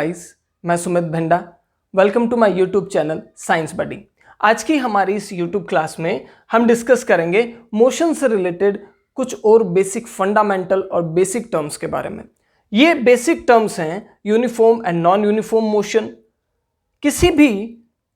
Guys, मैं Sumit Bhinda. Welcome to my YouTube channel science buddy. आज की हमारी इस यूट्यूब क्लास में हम डिस्कस करेंगे मोशन से रिलेटेड कुछ और बेसिक फंडामेंटल और बेसिक टर्म्स के बारे में। ये बेसिक टर्म्स हैं uniform and non uniform motion. किसी भी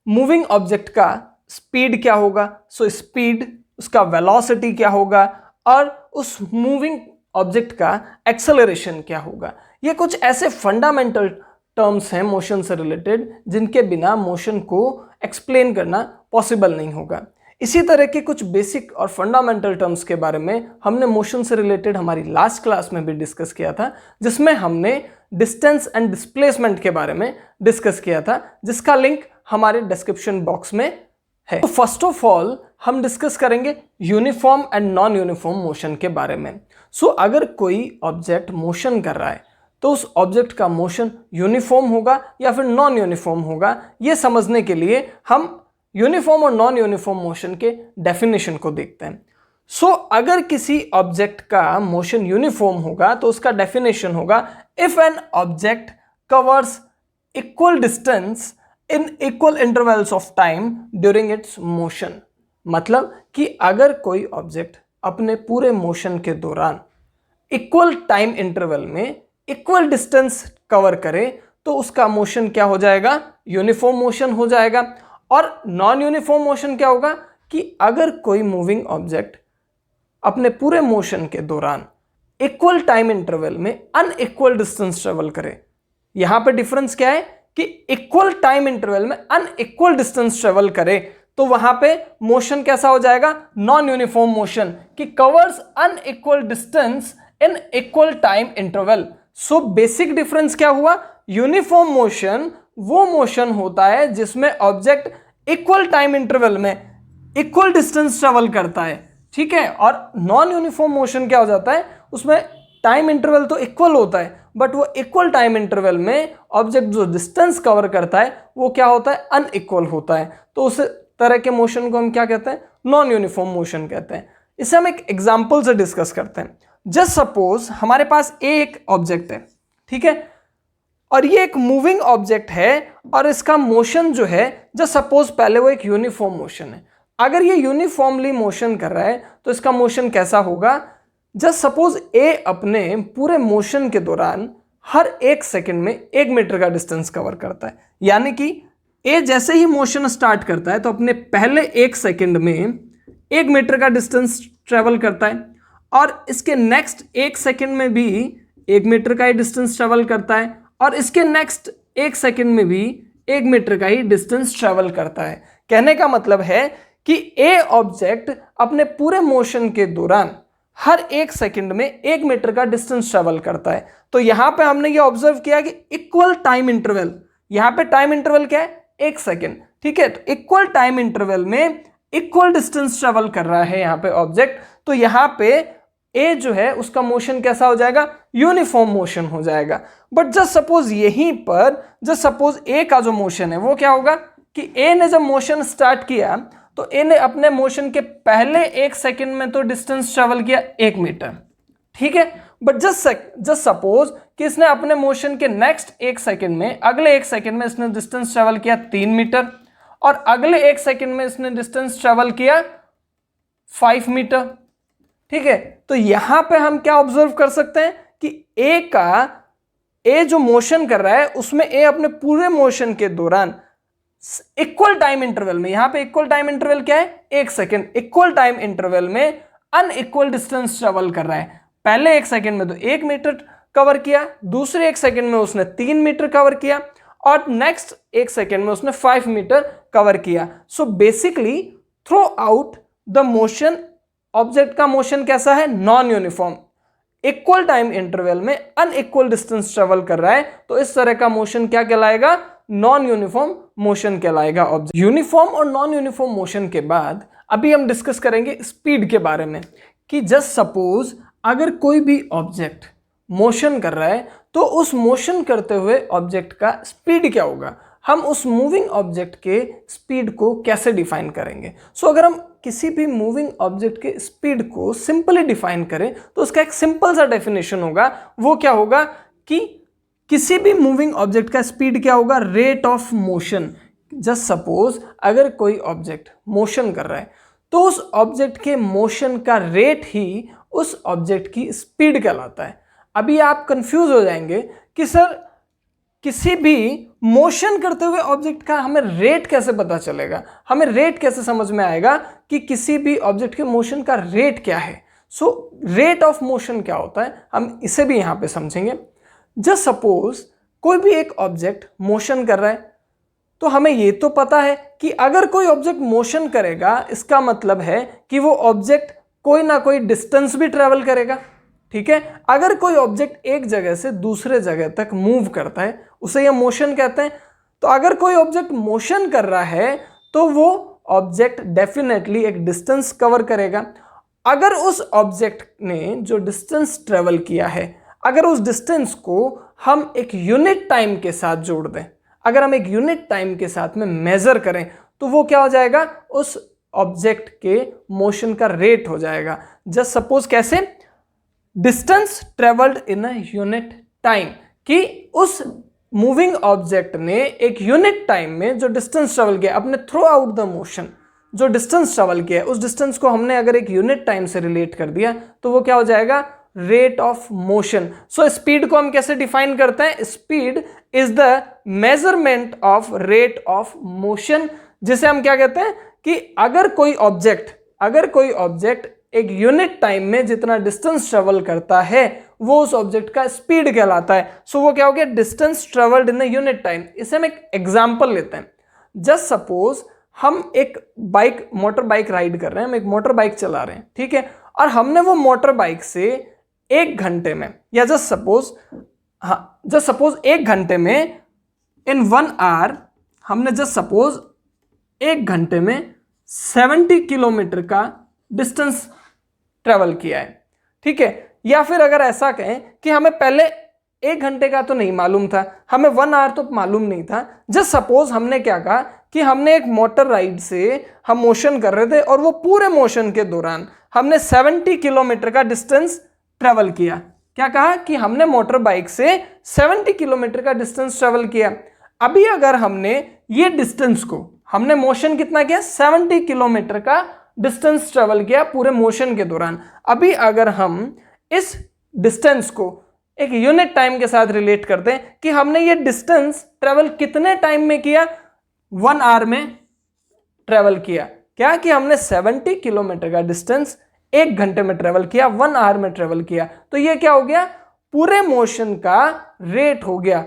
मूविंग ऑब्जेक्ट का स्पीड क्या होगा, स्पीड, उसका वेलोसिटी क्या होगा और उस मूविंग ऑब्जेक्ट का एक्सेलरेशन क्या होगा। ये कुछ ऐसे फंडामेंटल टर्म्स हैं मोशन से रिलेटेड जिनके बिना मोशन को एक्सप्लेन करना पॉसिबल नहीं होगा। इसी तरह के कुछ बेसिक और फंडामेंटल टर्म्स के बारे में हमने मोशन से रिलेटेड हमारी लास्ट क्लास में भी डिस्कस किया था, जिसमें हमने डिस्टेंस एंड डिस्प्लेसमेंट के बारे में डिस्कस किया था, जिसका लिंक हमारे डिस्क्रिप्शन बॉक्स में है। तो फर्स्ट ऑफ ऑल हम डिस्कस करेंगे uniform and non uniform motion के बारे में। अगर कोई ऑब्जेक्ट मोशन कर रहा है तो उस ऑब्जेक्ट का मोशन यूनिफॉर्म होगा या फिर नॉन यूनिफॉर्म होगा, ये समझने के लिए हम यूनिफॉर्म और नॉन यूनिफॉर्म मोशन के डेफिनेशन को देखते हैं। अगर किसी ऑब्जेक्ट का मोशन यूनिफॉर्म होगा तो उसका डेफिनेशन होगा if an object covers equal distance in equal intervals of time during its motion. मतलब कि अगर कोई ऑब्जेक्ट अपने पूरे मोशन के दौरान इक्वल टाइम इंटरवल में इक्वल डिस्टेंस कवर करे तो उसका मोशन क्या हो जाएगा, यूनिफॉर्म मोशन हो जाएगा। और नॉन यूनिफॉर्म मोशन क्या होगा कि अगर कोई मूविंग ऑब्जेक्ट अपने पूरे मोशन के दौरान इक्वल टाइम इंटरवल में अनइक्वल डिस्टेंस ट्रेवल करे। यहां पे डिफरेंस क्या है कि इक्वल टाइम इंटरवल में अनइक्वल डिस्टेंस ट्रेवल करे तो वहां पे मोशन कैसा हो जाएगा, नॉन यूनिफॉर्म मोशन, कि covers unequal distance in equal time interval. Basic difference क्या हुआ, यूनिफॉर्म मोशन वो मोशन होता है जिसमें ऑब्जेक्ट इक्वल टाइम इंटरवल में इक्वल डिस्टेंस ट्रेवल करता है, ठीक है। और नॉन यूनिफॉर्म मोशन क्या हो जाता है, उसमें टाइम इंटरवल तो इक्वल होता है बट वो इक्वल टाइम इंटरवल में ऑब्जेक्ट जो डिस्टेंस कवर करता है वो क्या होता है, अनइक्वल होता है। तो उस तरह के मोशन को हम क्या कहते हैं, नॉन यूनिफॉर्म मोशन कहते हैं। इसे हम एक एग्जांपल से डिस्कस करते हैं। जस्ट सपोज हमारे पास एक ऑब्जेक्ट है, ठीक है, और ये एक मूविंग ऑब्जेक्ट है और इसका मोशन जो है, जस्ट सपोज पहले वो एक यूनिफॉर्म मोशन है। अगर ये यूनिफॉर्मली मोशन कर रहा है तो इसका मोशन कैसा होगा, जस्ट सपोज ए अपने पूरे मोशन के दौरान हर एक सेकंड में 1 मीटर का डिस्टेंस कवर करता है। यानी कि ए जैसे ही मोशन स्टार्ट करता है तो अपने पहले 1 सेकंड में 1 मीटर का डिस्टेंस ट्रेवल करता है और इसके नेक्स्ट 1 सेकंड में भी 1 मीटर का ही डिस्टेंस ट्रेवल करता है और इसके नेक्स्ट 1 सेकंड में भी 1 मीटर का ही डिस्टेंस ट्रेवल करता है। कहने का मतलब है कि ए ऑब्जेक्ट अपने पूरे मोशन के दौरान हर 1 सेकंड में 1 मीटर का डिस्टेंस ट्रेवल करता है। तो यहां पे हमने ये ऑब्जर्व किया कि इक्वल टाइम इंटरवल, यहां पे टाइम इंटरवल क्या है, 1 सेकंड, ठीक है। तो इक्वल टाइम इंटरवल में इक्वल डिस्टेंस ट्रेवल कर रहा है यहां पे ऑब्जेक्ट। तो यहां पे ए जो है उसका मोशन कैसा हो जाएगा, यूनिफॉर्म मोशन हो जाएगा। बट जस्ट सपोज यहीं पर जस्ट सपोज ए का जो मोशन है वो क्या होगा कि ए ने जब मोशन स्टार्ट किया तो ए ने अपने मोशन के पहले 1 सेकंड में तो डिस्टेंस ट्रेवल किया 1 मीटर, ठीक है। बट जस्ट सपोज कि इसने अपने मोशन के नेक्स्ट 1 सेकंड में, अगले 1 सेकंड में इसने डिस्टेंस ट्रेवल किया 3 मीटर और अगले 1 सेकंड में इसने डिस्टेंस ट्रेवल किया 5 मीटर, ठीक है। तो यहां पे हम क्या ऑब्जर्व कर सकते हैं कि ए जो मोशन कर रहा है उसमें ए अपने पूरे मोशन के दौरान इक्वल टाइम इंटरवल में, यहां पे इक्वल टाइम इंटरवल क्या है, 1 सेकंड, इक्वल टाइम इंटरवल में अनइक्वल डिस्टेंस ट्रेवल कर रहा है। पहले 1 सेकंड में तो 1 मीटर कवर किया, दूसरे 1 सेकंड में उसने 3 मीटर कवर किया और नेक्स्ट 1 सेकंड में उसने 5 मीटर कवर किया। Basically through out the motion object का मोशन कैसा है, non uniform, equal time interval में अनइक्वल डिस्टेंस ट्रेवल कर रहा है। तो इस तरह का मोशन क्या कहलाएगा, नॉन यूनिफॉर्म मोशन कहलाएगा ऑब्जेक्ट। यूनिफॉर्म और नॉन यूनिफॉर्म मोशन के बाद अभी हम डिस्कस करेंगे स्पीड के बारे में कि जस्ट सपोज अगर कोई भी ऑब्जेक्ट मोशन कर रहा है तो उस मोशन करते हुए ऑब्जेक्ट का स्पीड क्या होगा, हम उस मूविंग ऑब्जेक्ट के स्पीड को कैसे डिफाइन करेंगे। अगर हम किसी भी मूविंग ऑब्जेक्ट के स्पीड को सिंपली डिफाइन करें तो उसका एक सिंपल सा डेफिनेशन होगा, वो क्या होगा कि किसी भी मूविंग ऑब्जेक्ट का स्पीड क्या होगा, rate of motion. Just suppose अगर कोई ऑब्जेक्ट मोशन कर रहा है तो उस ऑब्जेक्ट के मोशन का रेट ही उस ऑब्जेक्ट की स्पीड कहलाता है। अभी आप कंफ्यूज हो जाएंगे कि सर किसी भी मोशन करते हुए ऑब्जेक्ट का हमें रेट कैसे पता चलेगा, हमें रेट कैसे समझ में आएगा कि किसी भी ऑब्जेक्ट के मोशन का रेट क्या है। सो रेट ऑफ मोशन क्या होता है, हम इसे भी यहां पे समझेंगे। जस्ट सपोज कोई भी एक ऑब्जेक्ट मोशन कर रहा है तो हमें ये तो पता है कि अगर कोई ऑब्जेक्ट मोशन करेगा इसका मतलब है कि वो ऑब्जेक्ट कोई ना कोई डिस्टेंस भी ट्रेवल करेगा, ठीक है। अगर कोई ऑब्जेक्ट एक जगह से दूसरे जगह तक मूव करता है उसे ये मोशन कहते हैं। तो अगर कोई ऑब्जेक्ट मोशन कर रहा है तो वो ऑब्जेक्ट डेफिनेटली एक डिस्टेंस कवर करेगा। अगर उस ऑब्जेक्ट ने जो डिस्टेंस ट्रेवल किया है, अगर उस डिस्टेंस को हम एक यूनिट टाइम के साथ जोड़ दें, अगर हम एक यूनिट टाइम के साथ में मेजर करें तो वो क्या हो जाएगा, उस ऑब्जेक्ट के मोशन का रेट हो जाएगा। जस्ट सपोज कैसे, distance travelled in a unit time, कि उस मूविंग ऑब्जेक्ट ने एक यूनिट टाइम में जो डिस्टेंस ट्रेवल किया अपने थ्रू आउट द मोशन, जो डिस्टेंस ट्रेवल किया है उस डिस्टेंस को हमने अगर एक यूनिट टाइम से रिलेट कर दिया तो वो क्या हो जाएगा, rate of motion. So speed को हम कैसे डिफाइन करते हैं, speed is the measurement of rate of motion, जिसे हम क्या कहते हैं कि अगर कोई ऑब्जेक्ट एक यूनिट टाइम में जितना डिस्टेंस ट्रेवल करता है वो उस ऑब्जेक्ट का स्पीड कहलाता है। सो वो क्या हो गया, distance travelled in a unit time. इसे हम एक एग्जांपल लेते हैं। जस्ट सपोज हम एक मोटर बाइक राइड कर रहे हैं, हम एक मोटर बाइक चला रहे हैं, ठीक है, और हमने वो मोटर बाइक से 1 घंटे में, या जस्ट सपोज 1 घंटे में इन 1 आवर हमने जस्ट सपोज 1 घंटे में 70 किलोमीटर का डिस्टेंस ट्रेवल किया है, ठीक है। या फिर अगर ऐसा कहें कि हमें पहले 1 घंटे का तो नहीं मालूम था, हमें 1 आवर तो मालूम नहीं था। जस्ट सपोज हमने क्या कहा कि हमने एक मोटर राइड से हम मोशन कर रहे थे और वो पूरे मोशन के दौरान हमने 70 किलोमीटर का डिस्टेंस ट्रेवल किया। क्या कहा कि हमने मोटर बाइक से 70 किलोमीटर का डिस्टेंस ट्रेवल किया। अभी अगर हमने ये डिस्टेंस को, हमने मोशन कितना किया, 70 किलोमीटर का डिस्टेंस ट्रेवल किया पूरे मोशन के दौरान। अभी अगर हम इस डिस्टेंस को एक यूनिट टाइम के साथ रिलेट करते हैं कि हमने ये डिस्टेंस ट्रेवल कितने टाइम में किया, 1 आवर में ट्रेवल किया। क्या कि हमने 70 किलोमीटर का डिस्टेंस 1 घंटे में ट्रेवल किया, 1 आवर में ट्रेवल किया। तो ये क्या हो गया, पूरे मोशन का रेट हो गया।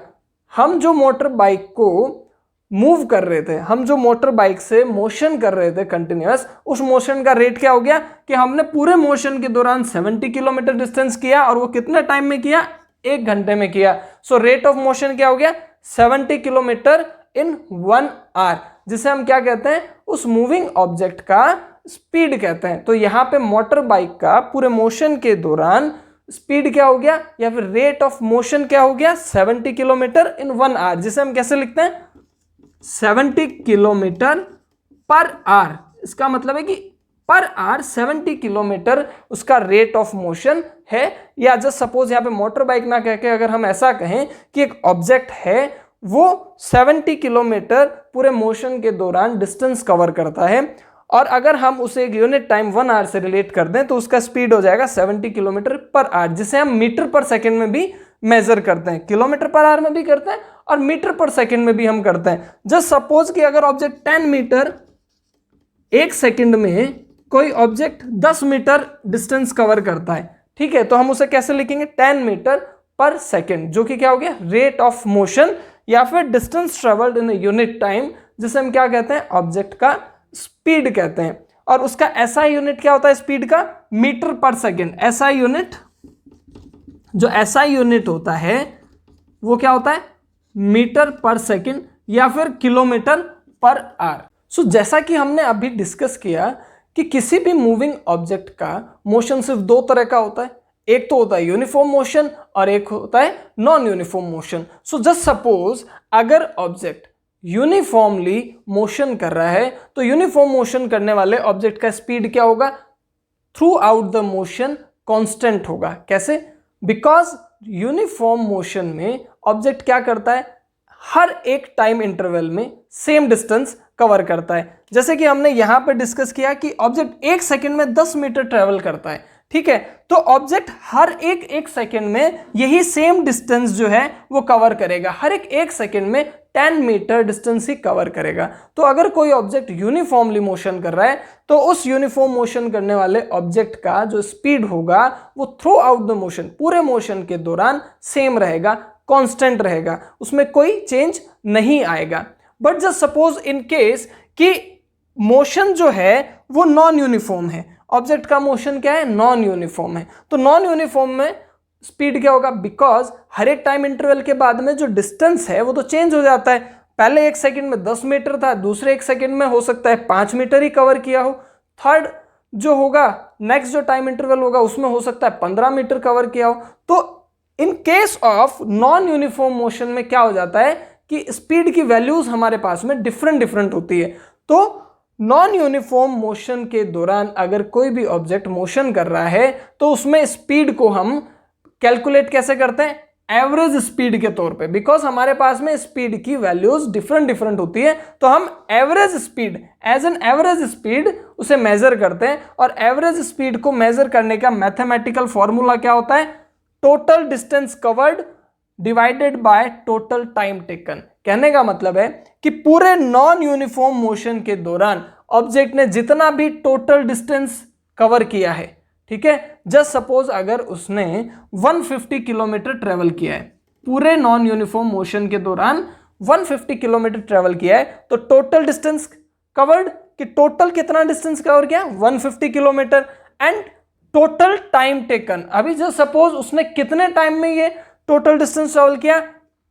हम जो मोटर बाइक को मूव कर रहे थे, हम जो मोटर बाइक से मोशन कर रहे थे कंटिन्यूअस, उस मोशन का रेट क्या हो गया कि हमने पूरे मोशन के दौरान 70 किलोमीटर डिस्टेंस किया और वो कितने टाइम में किया, 1 घंटे में किया। सो रेट ऑफ मोशन क्या हो गया, 70 किलोमीटर इन 1 आवर, जिसे हम क्या कहते हैं, उस मूविंग ऑब्जेक्ट का स्पीड कहते हैं। तो यहां पे मोटर बाइक का पूरे मोशन के दौरान स्पीड क्या हो गया, या फिर रेट ऑफ मोशन क्या हो गया, 70 किलोमीटर इन 1 आवर, जिसे हम कैसे लिखते हैं, 70 किलोमीटर पर आवर। इसका मतलब है कि पर आवर 70 किलोमीटर उसका रेट ऑफ मोशन है। या जस्ट सपोज यहाँ पे मोटर बाइक ना कह के अगर हम ऐसा कहें कि एक ऑब्जेक्ट है वो 70 किलोमीटर पूरे मोशन के दौरान डिस्टेंस कवर करता है, और अगर हम उसे एक यूनिट टाइम 1 आवर से रिलेट कर दें तो उसका स्पीड हो जाएगा 70 किलोमीटर पर आवर, जिसे हम मीटर पर सेकेंड में भी मेजर करते हैं, किलोमीटर पर आवर में भी करते हैं और मीटर पर सेकेंड में भी हम करते हैं। जस्ट सपोज कि अगर ऑब्जेक्ट 10 मीटर 1 सेकेंड में, कोई ऑब्जेक्ट 10 मीटर डिस्टेंस कवर करता है, ठीक है, तो हम उसे कैसे लिखेंगे, 10 मीटर पर सेकेंड, जो कि क्या हो गया, रेट ऑफ मोशन या फिर distance travelled in unit time, जिसे हम क्या कहते हैं, ऑब्जेक्ट का स्पीड कहते हैं। और उसका एसआई यूनिट क्या होता है स्पीड का, मीटर पर सेकेंड। एसआई यूनिट, जो एसआई यूनिट होता है वो क्या होता है, मीटर पर सेकेंड या फिर किलोमीटर पर आवर। सो जैसा कि हमने अभी डिस्कस किया कि किसी भी मूविंग ऑब्जेक्ट का मोशन सिर्फ 2 तरह का होता है, एक तो होता है यूनिफॉर्म मोशन और एक होता है non uniform motion. So just suppose अगर ऑब्जेक्ट यूनिफॉर्मली मोशन कर रहा है तो यूनिफॉर्म मोशन करने वाले ऑब्जेक्ट का स्पीड क्या होगा, through out the motion constant होगा। कैसे, बिकॉज यूनिफॉर्म मोशन में ऑब्जेक्ट क्या करता है, हर एक टाइम इंटरवल में सेम डिस्टेंस कवर करता है। जैसे कि हमने यहां पे डिस्कस किया कि ऑब्जेक्ट 1 सेकंड में 10 मीटर ट्रेवल करता है, ठीक है। तो ऑब्जेक्ट हर एक सेकंड में यही सेम डिस्टेंस जो है वो कवर करेगा, हर एक सेकंड में 10 मीटर डिस्टेंस ही कवर करेगा। तो अगर कोई ऑब्जेक्ट यूनिफॉर्मली मोशन कर रहा है तो उस यूनिफॉर्म मोशन करने वाले ऑब्जेक्ट का जो स्पीड होगा वो थ्रू आउट द मोशन, पूरे मोशन के दौरान सेम रहेगा, कांस्टेंट रहेगा, उसमें कोई चेंज नहीं आएगा। But just suppose in case कि मोशन जो है वो नॉन यूनिफॉर्म है, ऑब्जेक्ट का मोशन क्या है, नॉन यूनिफॉर्म है। तो नॉन यूनिफॉर्म में स्पीड क्या होगा, बिकॉज हर एक टाइम इंटरवल के बाद में जो डिस्टेंस है वो तो चेंज हो जाता है। पहले 1 सेकंड में 10 मीटर था, दूसरे 1 सेकंड में हो सकता है 5 मीटर ही कवर किया हो, थर्ड जो होगा नेक्स्ट जो टाइम इंटरवल होगा उसमें हो सकता है 15 मीटर कवर किया हो। तो इन case of non uniform motion में क्या हो जाता है कि स्पीड की वैल्यूज हमारे पास में डिफरेंट होती है। तो नॉन यूनिफॉर्म मोशन के दौरान अगर कोई भी ऑब्जेक्ट मोशन कर रहा है तो उसमें स्पीड को हम कैलकुलेट कैसे करते हैं, एवरेज स्पीड के तौर पे, बिकॉज हमारे पास में स्पीड की वैल्यूज डिफरेंट होती है। तो हम average speed, as an average speed उसे मेजर करते हैं। और एवरेज स्पीड को मेजर करने का मैथमेटिकल फॉर्मूला क्या होता है, total distance covered divided by total time taken. कहने का मतलब है कि पूरे नॉन यूनिफॉर्म मोशन के दौरान ऑब्जेक्ट ने जितना भी टोटल डिस्टेंस कवर किया है, ठीक है, जस्ट सपोज अगर उसने 150 किलोमीटर ट्रेवल किया है, पूरे नॉन यूनिफॉर्म मोशन के दौरान 150 किलोमीटर ट्रेवल किया है, तो टोटल डिस्टेंस कवर्ड कि टोटल कितना डिस्टेंस कवर किया, 150 kilometre. And total time taken, अभी जस्ट सपोज उसने कितने टाइम में ये टोटल डिस्टेंस ट्रेवल किया,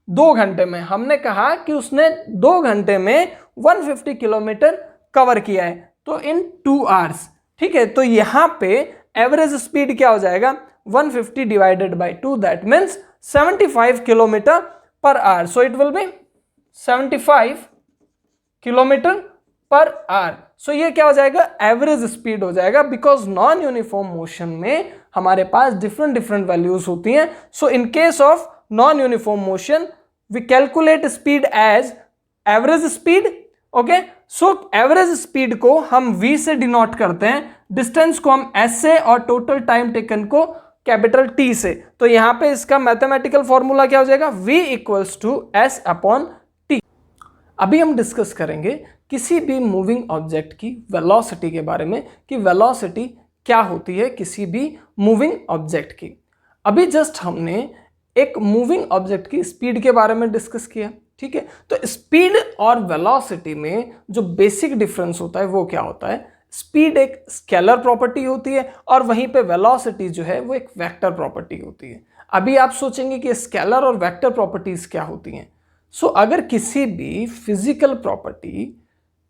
2 घंटे में। हमने कहा कि उसने 2 घंटे में 150 किलोमीटर कवर किया है, तो इन 2 आवर्स, ठीक है। तो यहां पे एवरेज स्पीड क्या हो जाएगा, 150 divided by 2, that means 75 kilometre per hour. So it will be 75 kilometre per hour. So ये क्या हो जाएगा, एवरेज स्पीड हो जाएगा, बिकॉज नॉन यूनिफॉर्म मोशन में हमारे पास डिफरेंट वैल्यूज होती हैं। So in case of non uniform motion we calculate speed as average speed. Okay, so average speed को हम v से डिनोट करते हैं, डिस्टेंस को हम s से, और टोटल टाइम टेकन को कैपिटल T से। तो यहां पे इसका मैथमेटिकल फॉर्मूला क्या हो जाएगा, v equals to s upon t। अभी हम डिस्कस करेंगे किसी भी मूविंग ऑब्जेक्ट की वेलोसिटी के बारे में, कि वेलोसिटी क्या होती है किसी भी मूविंग ऑब्जेक्ट की। अभी जस्ट हमने एक मूविंग ऑब्जेक्ट की स्पीड के बारे में डिस्कस किया, ठीक है। तो स्पीड और वेलोसिटी में जो बेसिक डिफरेंस होता है वो क्या होता है, स्पीड एक स्केलर प्रॉपर्टी होती है और वहीं पे वेलोसिटी जो है वो एक वेक्टर प्रॉपर्टी होती है। अभी आप सोचेंगे कि स्केलर और वेक्टर प्रॉपर्टीज क्या होती हैं। सो अगर किसी भी फिजिकल प्रॉपर्टी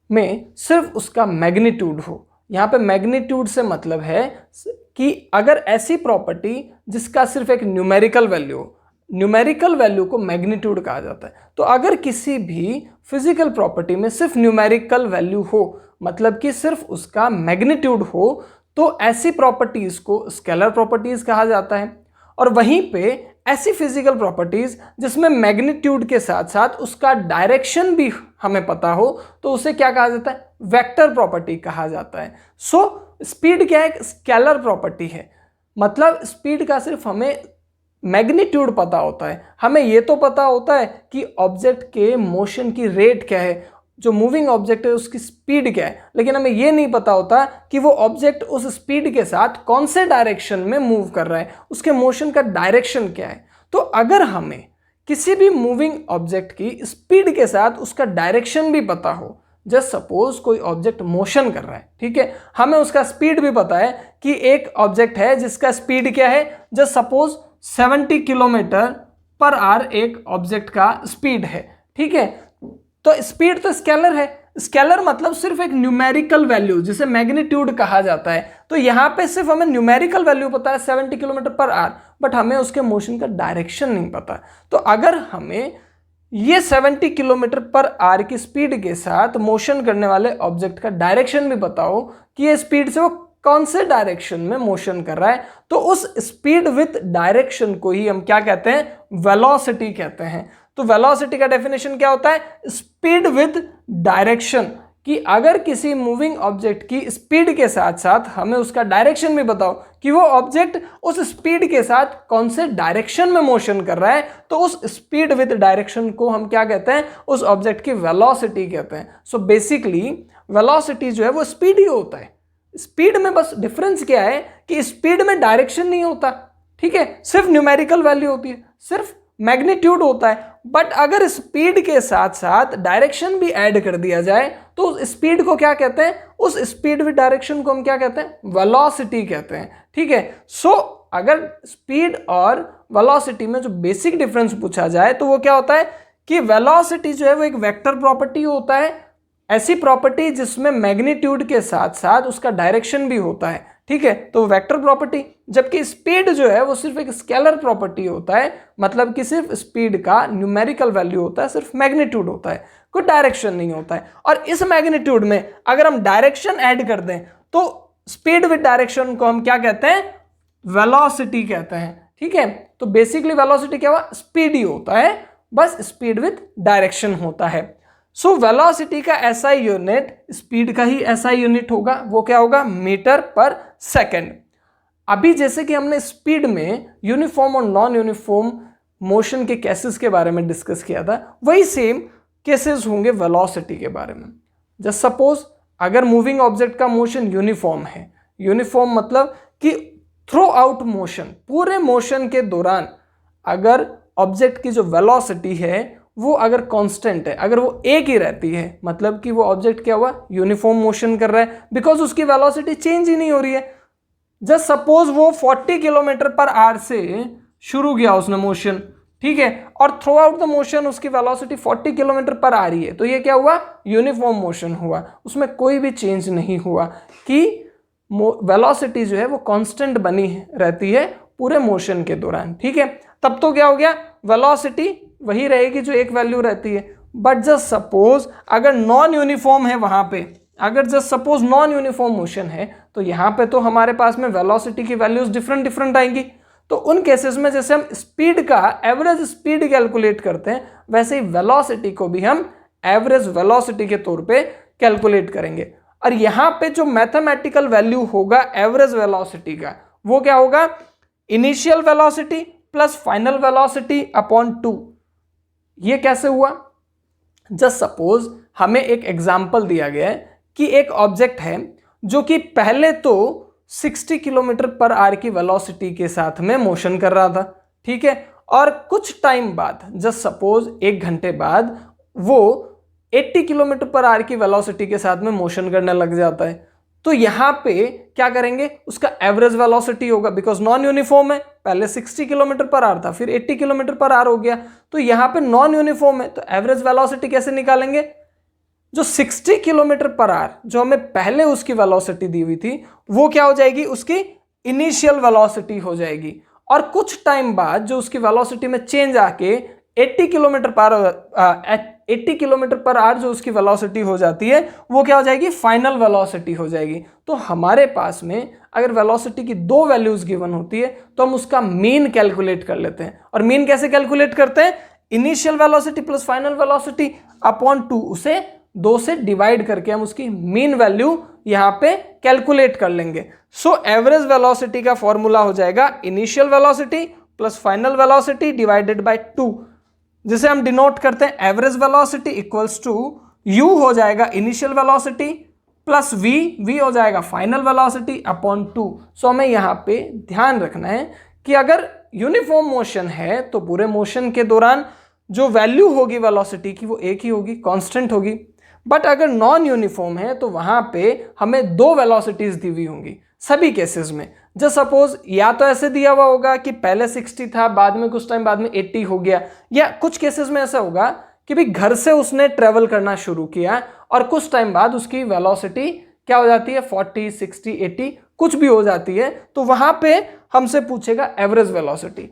में सिर्फ उसका मैग्नीट्यूड हो, यहाँ पे मैग्नीट्यूड से मतलब है कि अगर ऐसी प्रॉपर्टी जिसका सिर्फ एक न्यूमेरिकल वैल्यू हो, न्यूमेरिकल वैल्यू को मैग्नीट्यूड कहा जाता है। तो अगर किसी भी फिजिकल प्रॉपर्टी में सिर्फ न्यूमेरिकल वैल्यू हो, मतलब कि सिर्फ उसका मैग्नीट्यूड हो, तो ऐसी प्रॉपर्टीज को स्केलर प्रॉपर्टीज कहा जाता है। और वहीं पे ऐसी फिजिकल प्रॉपर्टीज जिसमें मैग्नीट्यूड के साथ साथ उसका डायरेक्शन भी हमें पता हो, तो उसे क्या कहा जाता है, वेक्टर प्रॉपर्टी कहा जाता है। सो स्पीड क्या है, एक स्केलर प्रॉपर्टी है, मतलब स्पीड का सिर्फ हमें मैग्नीट्यूड पता होता है, हमें ये तो पता होता है कि ऑब्जेक्ट के मोशन की रेट क्या है, जो मूविंग ऑब्जेक्ट है उसकी स्पीड क्या है, लेकिन हमें ये नहीं पता होता कि वो ऑब्जेक्ट उस स्पीड के साथ कौन से डायरेक्शन में मूव कर रहा है, उसके मोशन का डायरेक्शन क्या है। तो अगर हमें किसी भी मूविंग ऑब्जेक्ट की स्पीड के साथ उसका डायरेक्शन भी पता हो, जस्ट सपोज कोई ऑब्जेक्ट मोशन कर रहा है, ठीक है, हमें उसका स्पीड भी पता है कि एक ऑब्जेक्ट है जिसका स्पीड क्या है, just suppose 70 kilometre per our एक ऑब्जेक्ट का स्पीड है, ठीक है। तो स्पीड तो स्केलर है, स्केलर मतलब सिर्फ एक न्यूमेरिकल वैल्यू जिसे मैग्नीट्यूड कहा जाता है। तो यहाँ पे सिर्फ हमें न्यूमेरिकल वैल्यू पता है 70 किलोमीटर पर आवर, बट हमें उसके मोशन का डायरेक्शन नहीं पता। तो अगर हमें ये 70 किलोमीटर पर आवर की स्पीड के साथ मोशन करने वाले ऑब्जेक्ट का डायरेक्शन भी पता हो कि ये स्पीड से वो कौन से डायरेक्शन में मोशन कर रहा है, तो उस स्पीड विथ डायरेक्शन को ही हम क्या कहते हैं, वेलोसिटी कहते हैं। तो वेलोसिटी का डेफिनेशन क्या होता है? स्पीड विद डायरेक्शन, कि अगर किसी मूविंग ऑब्जेक्ट की स्पीड के साथ साथ हमें उसका डायरेक्शन भी बताओ कि वो ऑब्जेक्ट उस स्पीड के साथ कौन से डायरेक्शन में मोशन कर रहा है, तो उस स्पीड विद डायरेक्शन को हम क्या कहते हैं? उस ऑब्जेक्ट की वेलोसिटी कहते हैं। सो बेसिकली वेलोसिटी जो है वो स्पीड ही होता है। स्पीड में बस डिफरेंस क्या है कि स्पीड में डायरेक्शन नहीं होता, ठीक है, सिर्फ न्यूमेरिकल वैल्यू होती है, सिर्फ मैग्नीट्यूड होता है। बट अगर स्पीड के साथ साथ डायरेक्शन भी ऐड कर दिया जाए तो उस स्पीड को क्या कहते हैं? उस स्पीड विद डायरेक्शन को हम क्या कहते हैं? वेलोसिटी कहते हैं, ठीक है। सो अगर स्पीड और वेलोसिटी में जो बेसिक डिफरेंस पूछा जाए तो वो क्या होता है कि वेलोसिटी जो है वो एक वेक्टर प्रॉपर्टी होता है, ऐसी प्रॉपर्टी जिसमें मैग्नीट्यूड के साथ साथ उसका डायरेक्शन भी होता है, ठीक है, तो वेक्टर प्रॉपर्टी। जबकि स्पीड जो है वो सिर्फ एक स्केलर प्रॉपर्टी होता है, मतलब कि सिर्फ स्पीड का न्यूमेरिकल वैल्यू होता है, सिर्फ मैग्नीट्यूड होता है, कोई डायरेक्शन नहीं होता है। और इस मैग्नीट्यूड में अगर हम डायरेक्शन ऐड कर दें तो स्पीड विद डायरेक्शन को हम क्या कहते हैं? वेलोसिटी कहते हैं, ठीक है। तो बेसिकली वेलोसिटी क्या हुआ? स्पीड ही होता है, बस स्पीड विद डायरेक्शन होता है। सो वेलोसिटी का एसआई यूनिट स्पीड का ही एसआई यूनिट होगा, वो क्या होगा? मीटर पर सेकेंड। अभी जैसे कि हमने स्पीड में यूनिफॉर्म और नॉन यूनिफॉर्म मोशन के केसेस के बारे में डिस्कस किया था, वही सेम केसेस होंगे वेलोसिटी के बारे में। जस्ट सपोज अगर मूविंग ऑब्जेक्ट का मोशन यूनिफॉर्म है, यूनिफॉर्म मतलब कि थ्रू आउट मोशन, पूरे मोशन के दौरान अगर ऑब्जेक्ट की जो वेलोसिटी है वो अगर कांस्टेंट है, अगर वो एक ही रहती है, मतलब कि वो ऑब्जेक्ट क्या हुआ? यूनिफॉर्म मोशन कर रहा है, बिकॉज उसकी वेलोसिटी चेंज ही नहीं हो रही है। जस्ट सपोज वो 40 किलोमीटर पर आवर से शुरू किया उसने मोशन, ठीक है, और थ्रू आउट द मोशन उसकी वेलोसिटी 40 किलोमीटर पर आ रही है, तो ये क्या हुआ? यूनिफॉर्म मोशन हुआ, उसमें कोई भी चेंज नहीं हुआ कि वेलोसिटी जो है वो कांस्टेंट बनी रहती है पूरे मोशन के दौरान, ठीक है। तब तो क्या हो गया? वेलोसिटी वही रहेगी जो एक वैल्यू रहती है। बट जस्ट सपोज अगर नॉन यूनिफॉर्म है वहां पे, अगर just suppose non uniform motion है तो यहाँ पे तो हमारे पास में वेलोसिटी की वैल्यूज डिफरेंट डिफरेंट आएंगी। तो उन केसेस में जैसे हम स्पीड का एवरेज स्पीड कैलकुलेट करते हैं, वैसे ही वेलोसिटी को भी हम एवरेज वेलोसिटी के तौर पे कैलकुलेट करेंगे। और यहाँ पे जो मैथमेटिकल वैल्यू होगा एवरेज वेलोसिटी का, वो क्या होगा? Initial velocity plus final velocity upon 2। ये कैसे हुआ? जस्ट सपोज हमें एक एग्जाम्पल दिया गया है कि एक ऑब्जेक्ट है जो कि पहले तो 60 किलोमीटर पर आवर की वेलोसिटी के साथ में मोशन कर रहा था, ठीक है, और कुछ टाइम बाद, जस्ट सपोज 1 घंटे बाद, वो 80 किलोमीटर पर आवर की वेलोसिटी के साथ में मोशन करने लग जाता है। तो यहाँ पे क्या करेंगे? उसका एवरेज वेलोसिटी होगा, बिकॉज नॉन यूनिफॉर्म है, पहले 60 किलोमीटर पर आवर था, फिर 80 किलोमीटर पर आवर हो गया, तो यहाँ पे नॉन यूनिफॉर्म है, तो एवरेज वेलोसिटी कैसे निकालेंगे? जो 60 किलोमीटर पर आवर जो हमें पहले उसकी वेलोसिटी दी हुई थी, वो क्या हो जाएगी? उसकी इनिशियल वेलोसिटी हो जाएगी। और कुछ टाइम बाद जो उसकी वेलोसिटी में चेंज आके 80 किलोमीटर पर आवर जो उसकी वेलोसिटी हो जाती है, वो क्या हो जाएगी? फाइनल वेलोसिटी हो जाएगी। तो हमारे पास में अगर वेलोसिटी की 2 वैल्यूज गिवन होती है तो हम उसका मीन कैलकुलेट कर लेते हैं। और मीन कैसे कैलकुलेट करते हैं? Initial velocity plus final velocity upon 2, उसे 2 से डिवाइड करके हम उसकी मीन वैल्यू यहाँ पे कैलकुलेट कर लेंगे। सो एवरेज वेलोसिटी का फॉर्मूला हो जाएगा initial velocity plus final velocity divided by 2, जिसे हम डिनोट करते हैं average velocity equals to u हो जाएगा इनिशियल वेलोसिटी प्लस v हो जाएगा फाइनल वेलोसिटी अपॉन 2। सो हमें यहाँ पे ध्यान रखना है कि अगर यूनिफॉर्म मोशन है तो पूरे मोशन के दौरान जो वैल्यू होगी वेलोसिटी की वो एक ही होगी, कांस्टेंट होगी। बट अगर नॉन यूनिफॉर्म है तो वहां पे हमें 2 वेलोसिटीज दी हुई होंगी सभी केसेस में। जस्ट सपोज या तो ऐसे दिया हुआ होगा कि पहले 60 था, बाद में कुछ टाइम बाद में 80 हो गया, या कुछ केसेस में ऐसा होगा कि भाई घर से उसने ट्रेवल करना शुरू किया और कुछ टाइम बाद उसकी वेलोसिटी क्या हो जाती है? 40, 60, 80 कुछ भी हो जाती है। तो वहां पे हमसे पूछेगा एवरेज वेलोसिटी,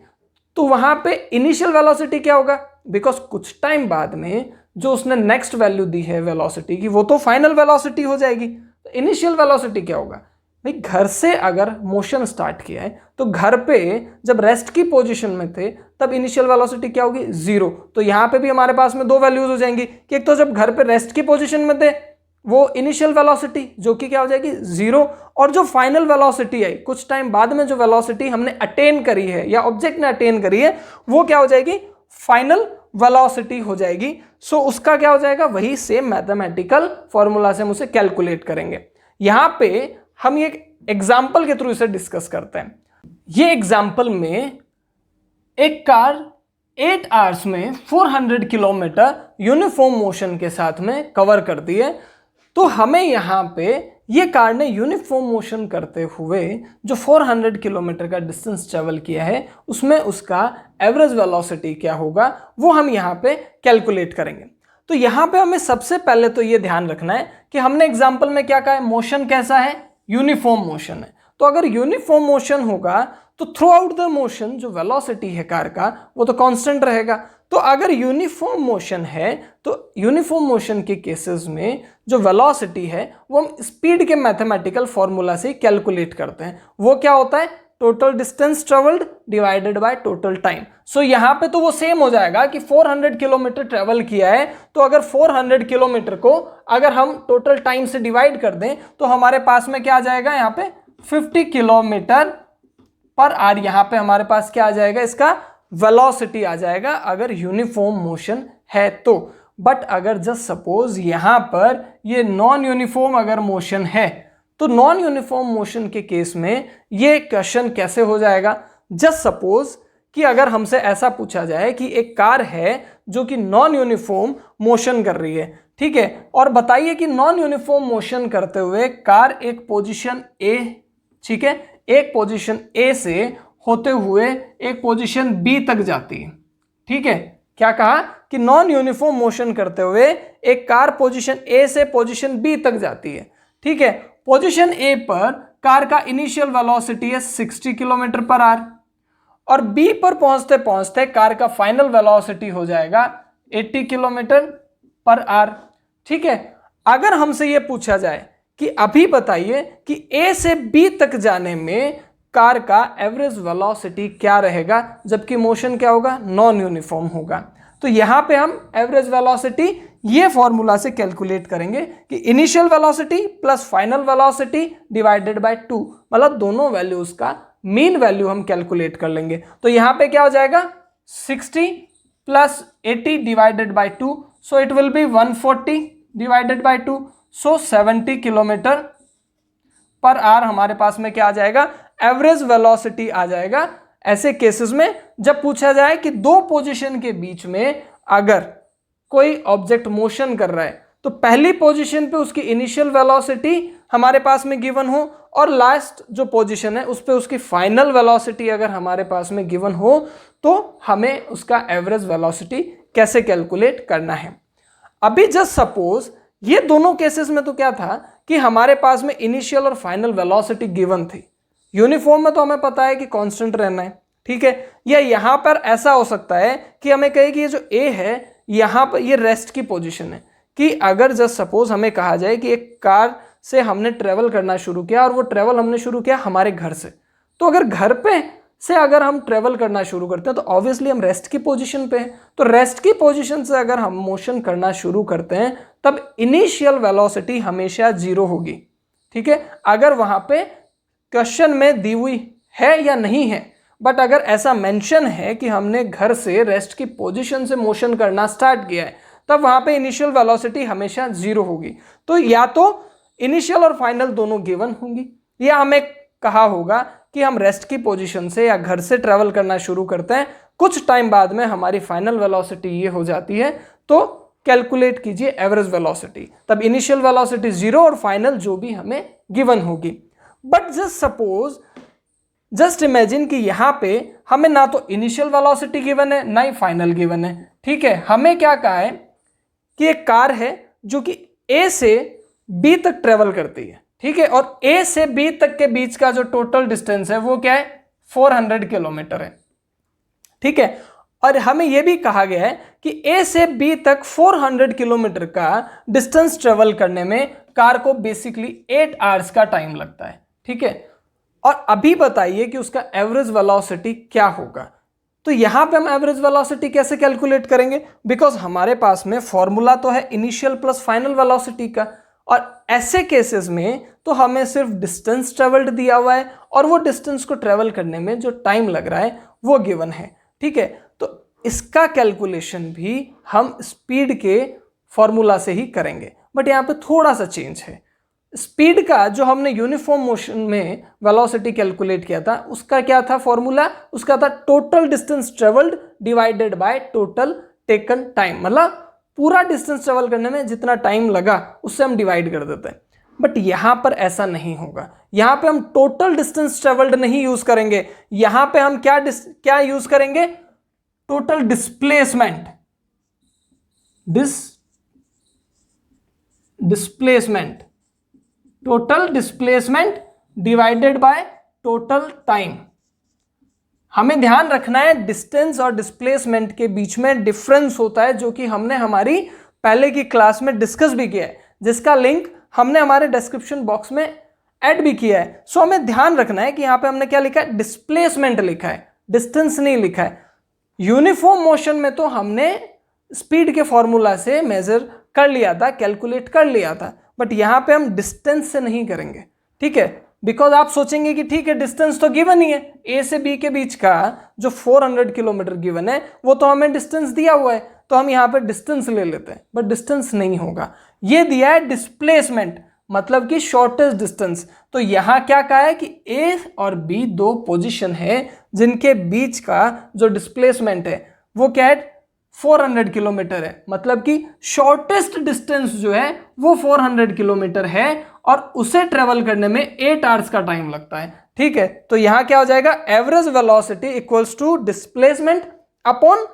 तो वहां पे इनिशियल वेलोसिटी क्या होगा? बिकॉज कुछ टाइम बाद में जो उसने नेक्स्ट वैल्यू दी है वेलोसिटी की, वो तो फाइनल वेलोसिटी हो जाएगी। तो इनिशियल वेलोसिटी क्या होगा? भाई घर से अगर मोशन स्टार्ट किया है तो घर पे जब रेस्ट की पोजीशन में थे तब इनिशियल वेलोसिटी क्या होगी, 0। तो यहाँ पे भी हमारे पास में दो वैल्यूज हो जाएंगी कि एक तो जब घर पे रेस्ट की पोजीशन में थे वो इनिशियल वेलोसिटी जो कि क्या हो जाएगी 0, और जो फाइनल वेलोसिटी आई कुछ टाइम बाद में जो वेलोसिटी हमने अटेन करी है या ऑब्जेक्ट ने अटेन करी है वो क्या हो जाएगी, फाइनल वेलोसिटी हो जाएगी। सो उसका क्या हो जाएगा, वही सेम मैथमेटिकल फॉर्मूला से हम उसे कैलकुलेट करेंगे। यहां पे हम ये एग्जाम्पल के थ्रू इसे डिस्कस करते हैं। ये एग्जाम्पल में एक कार 8 आवर्स में 400 किलोमीटर यूनिफॉर्म मोशन के साथ में कवर करती है। तो हमें यहाँ पे ये कार ने यूनिफॉर्म मोशन करते हुए जो 400 किलोमीटर का डिस्टेंस ट्रेवल किया है उसमें उसका एवरेज वेलोसिटी क्या होगा वो हम यहाँ पे कैलकुलेट करेंगे। तो यहाँ पे हमें सबसे पहले तो ये ध्यान रखना है कि हमने एग्जाम्पल में क्या कहा है, मोशन कैसा है, यूनिफॉर्म मोशन है। तो अगर यूनिफॉर्म मोशन होगा तो थ्रू आउट द मोशन जो वेलोसिटी है कार का वो तो कांस्टेंट रहेगा। तो अगर यूनिफॉर्म मोशन है तो यूनिफॉर्म मोशन के केसेस में जो वेलोसिटी है वो हम स्पीड के मैथमेटिकल फॉर्मूला से कैलकुलेट करते हैं। वो क्या होता है, total distance travelled divided by total time. So यहाँ पे तो वो सेम हो जाएगा कि 400 किलोमीटर ट्रेवल किया है तो अगर 400 किलोमीटर को अगर हम टोटल टाइम से डिवाइड कर दें तो हमारे पास में क्या आ जाएगा, यहाँ पे 50 किलोमीटर पर आवर यहाँ पे हमारे पास क्या आ जाएगा, इसका वेलोसिटी आ जाएगा अगर यूनिफॉर्म मोशन है तो। बट अगर जस्ट सपोज यहाँ पर ये नॉन यूनिफॉर्म अगर मोशन है तो नॉन यूनिफॉर्म मोशन के केस में ये क्वेश्चन कैसे हो जाएगा, जस्ट सपोज कि अगर हमसे ऐसा पूछा जाए कि एक कार है जो कि नॉन यूनिफॉर्म मोशन कर रही है, ठीक है, और बताइए कि नॉन यूनिफॉर्म मोशन करते हुए कार एक पोजीशन ए, ठीक है, एक पोजीशन ए से होते हुए एक पोजीशन बी तक जाती है। ठीक है, क्या कहा कि नॉन यूनिफॉर्म मोशन करते हुए एक कार पोजीशन ए से पोजीशन बी तक जाती है। ठीक है, पोजीशन ए पर कार का इनिशियल वेलोसिटी है 60 किलोमीटर पर आवर और बी पर पहुंचते पहुंचते कार का फाइनल वेलोसिटी हो जाएगा 80 किलोमीटर पर आवर। ठीक है, अगर हमसे यह पूछा जाए कि अभी बताइए कि ए से बी तक जाने में कार का एवरेज वेलोसिटी क्या रहेगा जबकि मोशन क्या होगा, नॉन यूनिफॉर्म होगा। तो यहां पे हम एवरेज वेलोसिटी ये फॉर्मूला से कैलकुलेट करेंगे कि initial velocity plus final velocity divided by 2, मतलब दोनों वैल्यूज का मीन वैल्यू हम कैलकुलेट कर लेंगे। तो यहां पे क्या हो जाएगा 60 plus 80 divided by 2, so it will B 140 divided by 2, so 70 kilometre per our हमारे पास में क्या आ जाएगा, एवरेज वेलोसिटी आ जाएगा। ऐसे केसेस में जब पूछा जाए कि दो पोजीशन के बीच में अगर कोई ऑब्जेक्ट मोशन कर रहा है तो पहली पोजीशन पे उसकी इनिशियल वेलोसिटी हमारे पास में गिवन हो और लास्ट जो पोजीशन है उस पे उसकी फाइनल वेलोसिटी अगर हमारे पास में गिवन हो तो हमें उसका एवरेज वेलोसिटी कैसे कैलकुलेट करना है। अभी जस्ट सपोज ये दोनों केसेस में तो क्या था कि हमारे पास में इनिशियल और फाइनल वेलोसिटी गिवन थी। यूनिफॉर्म में तो हमें पता है कि कांस्टेंट रहना है, ठीक है, या यहां पर ऐसा हो सकता है कि हमें कहे कि ये जो ए है यहां पर ये रेस्ट की पोजीशन है कि अगर जस्ट सपोज हमें कहा जाए कि एक कार से हमने ट्रेवल करना शुरू किया और वो ट्रेवल हमने शुरू किया हमारे घर से, तो अगर घर पे से अगर हम ट्रेवल करना शुरू करते हैं तो ऑब्वियसली हम रेस्ट की पोजीशन पे हैं। तो रेस्ट की पोजीशन से अगर हम मोशन करना शुरू करते हैं तब इनिशियल वेलोसिटी हमेशा 0 होगी। ठीक है, अगर वहां पे क्वेश्चन में दी हुई है या नहीं है, बट अगर ऐसा मेंशन है कि हमने घर से रेस्ट की पोजीशन से मोशन करना स्टार्ट किया है तब वहां पे इनिशियल वेलोसिटी हमेशा 0 होगी। तो या तो इनिशियल और फाइनल दोनों गिवन होंगी या हमें कहा होगा कि हम रेस्ट की पोजीशन से या घर से ट्रेवल करना शुरू करते हैं, कुछ टाइम बाद में हमारी फाइनल वेलोसिटी ये हो जाती है, तो कैलकुलेट कीजिए एवरेज वेलोसिटी, तब इनिशियल वेलोसिटी 0 और फाइनल जो भी हमें गिवन होगी। But just suppose, just imagine कि यहां पे हमें ना तो इनिशियल वेलोसिटी गिवन है ना ही फाइनल गिवन है। ठीक है, हमें क्या कहा है कि एक कार है जो कि ए से बी तक ट्रेवल करती है, ठीक है, और ए से बी तक के बीच का जो टोटल डिस्टेंस है वो क्या है 400 किलोमीटर है। ठीक है, और हमें यह भी कहा गया है कि ए से बी तक 400 किलोमीटर का डिस्टेंस ट्रेवल करने में कार को बेसिकली 8 आवर्स का टाइम लगता है। ठीक है। और अभी बताइए कि उसका एवरेज वेलोसिटी क्या होगा। तो यहां पे हम एवरेज वेलोसिटी कैसे कैलकुलेट करेंगे, बिकॉज हमारे पास में फॉर्मूला तो है इनिशियल प्लस फाइनल वेलोसिटी का, और ऐसे केसेस में तो हमें सिर्फ डिस्टेंस ट्रेवल्ड दिया हुआ है और वो डिस्टेंस को ट्रेवल करने में जो टाइम लग रहा है वो गिवन है, ठीक है। तो इसका कैलकुलेशन भी हम स्पीड के फॉर्मूला से ही करेंगे, बट यहाँ पे थोड़ा सा चेंज है। स्पीड का जो हमने यूनिफॉर्म मोशन में वेलोसिटी कैलकुलेट किया था उसका क्या था फॉर्मूला, उसका था total distance travelled divided by total taken time, मतलब पूरा डिस्टेंस ट्रेवल करने में जितना टाइम लगा उससे हम डिवाइड कर देते हैं। बट यहां पर ऐसा नहीं होगा, यहां पे हम टोटल डिस्टेंस ट्रेवल्ड नहीं यूज करेंगे, यहां पे हम क्या यूज करेंगे, total displacement, displacement, total displacement divided by total time. हमें ध्यान रखना है डिस्टेंस और डिस्प्लेसमेंट के बीच में डिफरेंस होता है, जो कि हमने हमारी पहले की क्लास में डिस्कस भी किया है, जिसका लिंक हमने हमारे डिस्क्रिप्शन बॉक्स में ऐड भी किया है। सो हमें ध्यान रखना है कि यहां पे हमने क्या लिखा है, डिस्प्लेसमेंट लिखा है, डिस्टेंस नहीं लिखा है। यूनिफॉर्म मोशन में तो हमने स्पीड के फॉर्मूला से मेजर कर लिया था, कैलकुलेट कर लिया था, बट यहां पे हम डिस्टेंस से नहीं करेंगे, ठीक है। बिकॉज आप सोचेंगे कि ठीक है डिस्टेंस तो गिवन ही है, ए से बी के बीच का जो 400 किलोमीटर गिवन है वो तो हमें डिस्टेंस दिया हुआ है, तो हम यहां पे डिस्टेंस ले लेते हैं, बट डिस्टेंस नहीं होगा, ये दिया है डिस्प्लेसमेंट, मतलब कि शॉर्टेस्ट डिस्टेंस। तो यहां क्या कहा है कि ए और बी दो पोजीशन है जिनके बीच का जो डिस्प्लेसमेंट है वो क्या है, 400 किलोमीटर है, मतलब कि शॉर्टेस्ट डिस्टेंस जो है वो 400 किलोमीटर है और उसे ट्रेवल करने में 8 आवर्स का टाइम लगता है, ठीक है। तो यहां क्या हो जाएगा, average velocity equals to displacement upon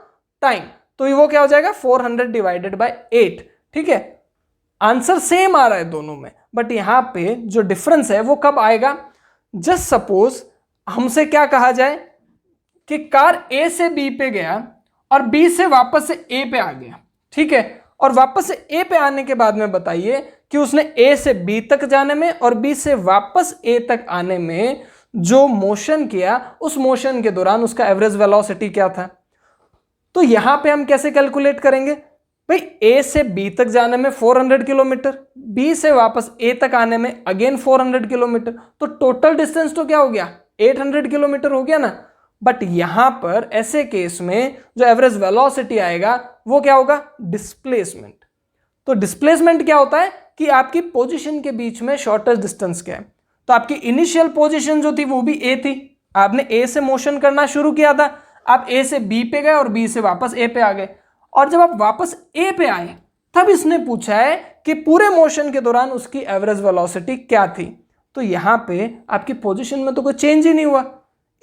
time, तो वो क्या हो जाएगा 400 डिवाइडेड बाय 8, ठीक है। आंसर सेम आ रहा है दोनों में, बट यहां पे जो डिफरेंस है वो कब आएगा, जस्ट सपोज हमसे क्या कहा जाए कि कार ए से बी पे गया और बी से वापस से ए पे आ गया, ठीक है, और वापस से ए पे आने के बाद में बताइए कि उसने ए से बी तक जाने में और बी से वापस ए तक आने में जो मोशन किया उस मोशन के दौरान उसका एवरेज वेलोसिटी क्या था। तो यहां पे हम कैसे कैलकुलेट करेंगे, भाई ए से बी तक जाने में 400 किलोमीटर, बी से वापस ए तक आने में अगेन 400 किलोमीटर, तो टोटल डिस्टेंस तो क्या हो गया 800 किलोमीटर हो गया ना। बट यहां पर ऐसे केस में जो एवरेज वेलोसिटी आएगा वो क्या होगा, डिस्प्लेसमेंट। तो डिस्प्लेसमेंट क्या होता है कि आपकी पोजीशन के बीच में शॉर्टेस्ट डिस्टेंस क्या है। तो आपकी इनिशियल पोजीशन जो थी वो भी ए थी, आपने ए से मोशन करना शुरू किया था, आप ए से बी पे गए और बी से वापस ए पे आ गए, और जब आप वापस ए पे आए तब इसने पूछा है कि पूरे मोशन के दौरान उसकी एवरेज वेलोसिटी क्या थी। तो यहां पे आपकी पोजीशन में तो कोई चेंज ही नहीं हुआ,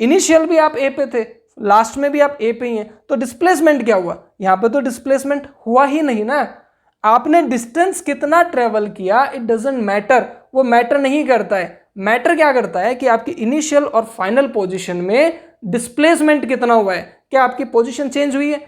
इनिशियल भी आप ए पे थे, लास्ट में भी आप ए पे ही हैं, तो डिस्प्लेसमेंट क्या हुआ, यहां पे तो डिस्प्लेसमेंट हुआ ही नहीं ना। आपने डिस्टेंस कितना ट्रेवल किया इट डजंट मैटर, वो मैटर नहीं करता है, मैटर क्या करता है कि आपकी इनिशियल और फाइनल पोजीशन में डिस्प्लेसमेंट कितना हुआ है, क्या आपकी पोजीशन चेंज हुई है।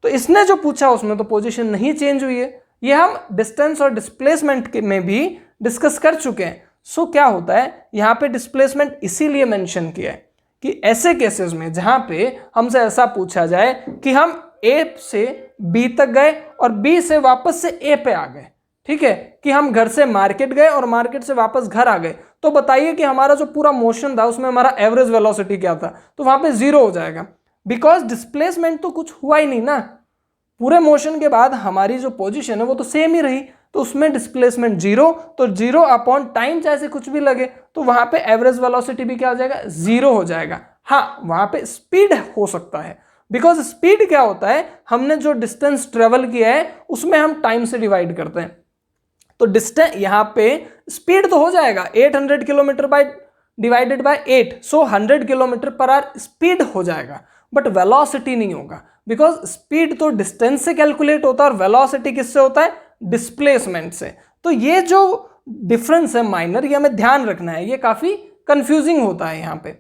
तो इसने जो पूछा उसमें तो पोजीशन नहीं चेंज हुई है, ये हम डिस्टेंस और डिस्प्लेसमेंट में भी डिस्कस कर चुके हैं। सो क्या होता है यहाँ पे डिस्प्लेसमेंट इसीलिए मेंशन किया है कि ऐसे केसेस में जहां पे हमसे ऐसा पूछा जाए कि हम ए से बी तक गए और बी से वापस से ए पे आ गए, ठीक है, कि हम घर से मार्केट गए और मार्केट से वापस घर आ गए, तो बताइए कि हमारा जो पूरा मोशन था उसमें हमारा एवरेज वेलोसिटी क्या था, तो वहां पे 0 हो जाएगा, बिकॉज डिस्प्लेसमेंट तो कुछ हुआ ही नहीं ना। पूरे मोशन के बाद हमारी जो पोजीशन है वो तो सेम ही रही, तो उसमें डिस्प्लेसमेंट 0, तो 0 अपॉन टाइम चाहे से कुछ भी लगे तो वहां पे एवरेज वेलोसिटी भी क्या हो जाएगा 0 हो जाएगा। हाँ वहां पे स्पीड हो सकता है, बिकॉज स्पीड क्या होता है, हमने जो डिस्टेंस ट्रेवल किया है उसमें हम टाइम से डिवाइड करते हैं, तो डिस्टेंस यहाँ पे स्पीड तो हो जाएगा 800 kilometre by divided by 8, so 100 kilometre per our speed हो जाएगा, बट वेलोसिटी नहीं होगा, बिकॉज स्पीड तो डिस्टेंस से कैलकुलेट होता है और वेलोसिटी किससे होता है, डिस्प्लेसमेंट से। तो ये जो डिफरेंस है माइनर, ये हमें ध्यान रखना है, ये काफी कंफ्यूजिंग होता है यहाँ पे।